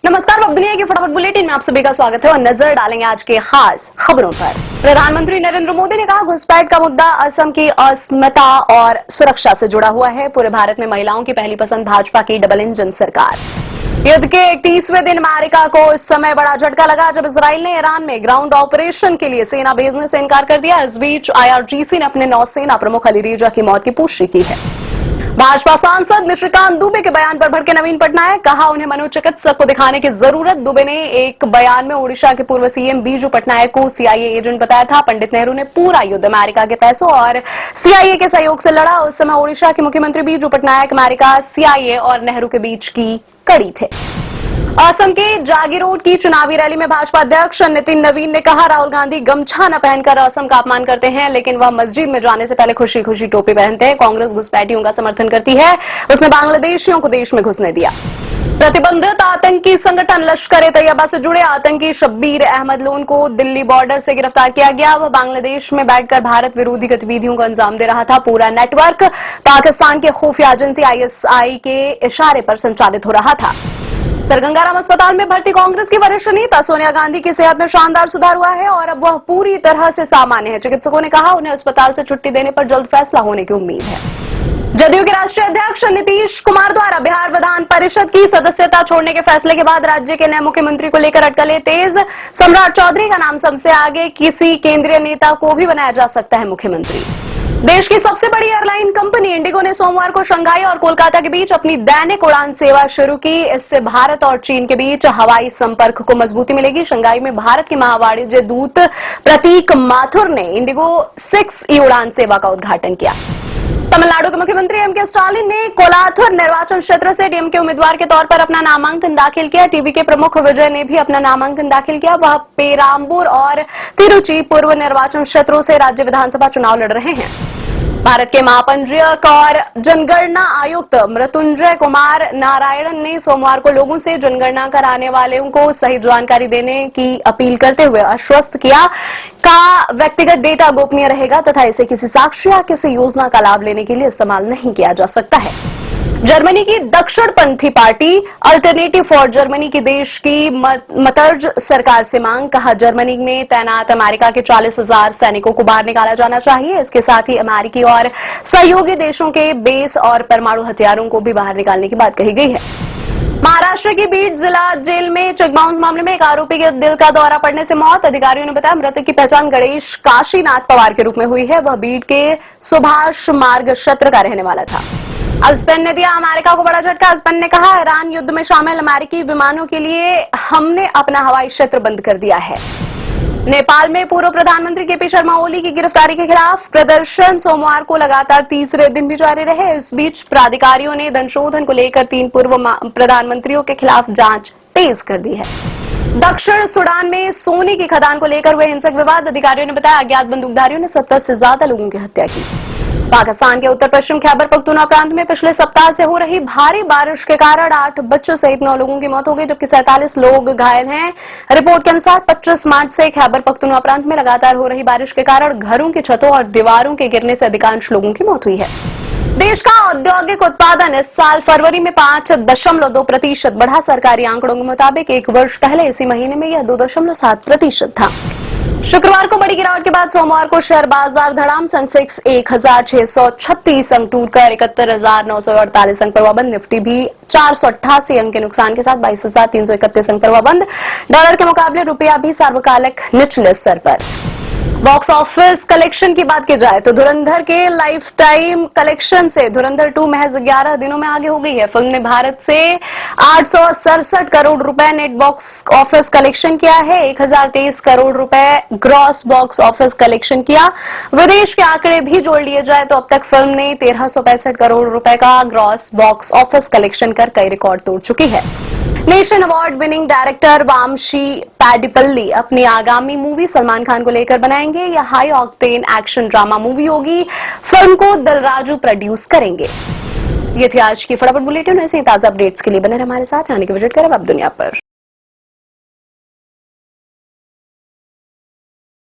नमस्कार, अब दुनिया की फटाफट बुलेटिन में आप सभी का स्वागत है और नजर डालेंगे आज के खास खबरों पर। प्रधानमंत्री नरेंद्र मोदी ने कहा, घुसपैठ का मुद्दा असम की अस्मिता और सुरक्षा से जुड़ा हुआ है। पूरे भारत में महिलाओं की पहली पसंद भाजपा की डबल इंजन सरकार। युद्ध के 31वें दिन अमेरिका को इस समय बड़ा झटका लगा जब इजराइल ने ईरान में ग्राउंड ऑपरेशन के लिए सेना भेजने से इनकार कर दिया। इस बीच आईआरजीसी ने अपने नौसेना प्रमुख अली रेजा की मौत की पुष्टि की है। भाजपा सांसद निशिकांत दुबे के बयान पर भड़के नवीन पटनायक, कहा उन्हें मनोचिकित्सक को दिखाने की जरूरत। दुबे ने एक बयान में ओडिशा के पूर्व सीएम बीजू पटनायक को सीआईए एजेंट बताया था। पंडित नेहरू ने पूरा युद्ध अमेरिका के पैसों और सीआईए के सहयोग से लड़ा। उस समय ओडिशा के मुख्यमंत्री बीजू पटनायक अमेरिका, सीआईए और नेहरू के बीच की कड़ी थे। असम के जागीरोड की चुनावी रैली में भाजपा अध्यक्ष नितिन नवीन ने कहा, राहुल गांधी गमछा न पहनकर असम का अपमान करते हैं, लेकिन वह मस्जिद में जाने से पहले खुशी खुशी टोपी पहनते हैं। कांग्रेस घुसपैठियों का समर्थन करती है, उसने बांग्लादेशियों को देश में घुसने दिया। प्रतिबंधित आतंकी संगठन लश्कर-ए-तैयबा से जुड़े आतंकी शब्बीर अहमद लोन को दिल्ली बॉर्डर से गिरफ्तार किया गया। वह बांग्लादेश में बैठकर भारत विरोधी गतिविधियों को अंजाम दे रहा था। पूरा नेटवर्क पाकिस्तान के खुफिया एजेंसी आईएसआई के इशारे पर संचालित हो रहा था। सर गंगाराम अस्पताल में भर्ती कांग्रेस की वरिष्ठ नेता सोनिया गांधी की सेहत में शानदार सुधार हुआ है और अब वह पूरी तरह से सामान्य है। चिकित्सकों ने कहा, उन्हें अस्पताल से छुट्टी देने पर जल्द फैसला होने की उम्मीद है। जदयू के राष्ट्रीय अध्यक्ष नीतीश कुमार द्वारा बिहार विधान परिषद की सदस्यता छोड़ने के फैसले के बाद राज्य के नए मुख्यमंत्री को लेकर अटकलें तेज। सम्राट चौधरी का नाम सबसे आगे किसी केंद्रीय नेता को भी बनाया जा सकता है मुख्यमंत्री। देश की सबसे बड़ी एयरलाइन कंपनी इंडिगो ने सोमवार को शंघाई और कोलकाता के बीच अपनी दैनिक उड़ान सेवा शुरू की। इससे भारत और चीन के बीच हवाई संपर्क को मजबूती मिलेगी। शंघाई में भारत के महावाणिज्य दूत प्रतीक माथुर ने इंडिगो 6E उड़ान सेवा का उद्घाटन किया। तमिलनाडु के मुख्यमंत्री एमके स्टालिन ने कोलाथुर निर्वाचन क्षेत्र से डीएमके उम्मीदवार के तौर पर अपना नामांकन दाखिल किया। टीवी के प्रमुख विजय ने भी अपना नामांकन दाखिल किया। वह पेराम्बूर और तिरुचि पूर्व निर्वाचन क्षेत्रों से राज्य विधानसभा चुनाव लड़ रहे हैं। भारत के महापंजीयक और जनगणना आयुक्त मृत्युंजय कुमार नारायणन ने सोमवार को लोगों से जनगणना कराने वालों को सही जानकारी देने की अपील करते हुए आश्वस्त किया का व्यक्तिगत डेटा गोपनीय रहेगा तथा इसे किसी साक्ष्य या किसी योजना का लाभ लेने के लिए इस्तेमाल नहीं किया जा सकता है। जर्मनी की दक्षिणपंथी पार्टी अल्टरनेटिव फॉर जर्मनी की देश की मतर्ज सरकार से मांग, कहा जर्मनी में तैनात अमेरिका के 40,000 सैनिकों को बाहर निकाला जाना चाहिए। इसके साथ ही अमेरिकी और सहयोगी देशों के बेस और परमाणु हथियारों को भी बाहर निकालने की बात कही गई है। महाराष्ट्र की बीड जिला जेल में चेक बाउंस मामले में एक आरोपी के दिल का दौरा पड़ने से मौत। अधिकारियों ने बताया, मृतक की पहचान गणेश काशीनाथ पवार के रूप में हुई है। वह बीड के सुभाष मार्ग क्षेत्र का रहने वाला था। अब स्पेन ने दिया अमेरिका को बड़ा झटका। स्पेन ने कहा, ईरान युद्ध में शामिल अमेरिकी विमानों के लिए हमने अपना हवाई क्षेत्र बंद कर दिया है। नेपाल में पूर्व प्रधानमंत्री केपी शर्मा ओली की गिरफ्तारी के खिलाफ प्रदर्शन सोमवार को लगातार तीसरे दिन भी जारी रहे। इस बीच प्राधिकारियों ने धन शोधन को लेकर 3 पूर्व प्रधानमंत्रियों के खिलाफ जांच तेज कर दी है। दक्षिण सूडान में सोने की खदान को लेकर हुए हिंसक विवाद। अधिकारियों ने बताया, अज्ञात बंदूकधारियों ने 70 से ज्यादा लोगों की हत्या की। पाकिस्तान के उत्तर पश्चिम खैबर पख्तूनख्वा प्रांत में पिछले सप्ताह से हो रही भारी बारिश के कारण 8 बच्चों सहित 9 लोगों की मौत हो गई, जबकि 47 लोग घायल हैं। रिपोर्ट के अनुसार 25 मार्च से खैबर पख्तूनख्वा प्रांत में लगातार हो रही बारिश के कारण घरों की छतों और दीवारों के गिरने से अधिकांश लोगों की मौत हुई है। देश का औद्योगिक उत्पादन इस साल फरवरी में 5.2% बढ़ा। सरकारी आंकड़ों के मुताबिक एक वर्ष पहले इसी महीने में यह 2.7% था। शुक्रवार को बड़ी गिरावट के बाद सोमवार को शेयर बाजार धड़ाम। सेंसेक्स 1636 अंक टूटकर 71,948 अंक पर हुआ बंद। निफ्टी भी 488 अंक के नुकसान के साथ 22,331 अंक पर हुआ बंद। डॉलर के मुकाबले रुपया भी सार्वकालिक निचले स्तर पर। बॉक्स ऑफिस कलेक्शन की बात की जाए तो धुरंधर के लाइफ टाइम कलेक्शन से धुरंधर 2 महज 11 दिनों में आगे हो गई है। फिल्म ने भारत से 867 करोड़ रुपए नेट बॉक्स ऑफिस कलेक्शन किया है। 1023 करोड़ रुपए ग्रॉस बॉक्स ऑफिस कलेक्शन किया। विदेश के आंकड़े भी जोड़ लिए जाए तो अब तक फिल्म ने 1365 करोड़ रुपए का ग्रॉस बॉक्स ऑफिस कलेक्शन कर कई रिकॉर्ड तोड़ चुकी है। Nation award winning director Vamshi पैडिपल्ली अपनी आगामी मूवी सलमान खान को लेकर बनाएंगे। यह high octane action drama movie होगी। फिल्म को दिलराजू प्रोड्यूस करेंगे। ये थी आज की फटाफट बुलेटिन। ऐसे ही ताजा अपडेट्स के लिए बने रहे हमारे साथ, यानी कि विजिट करें अब दुनिया पर।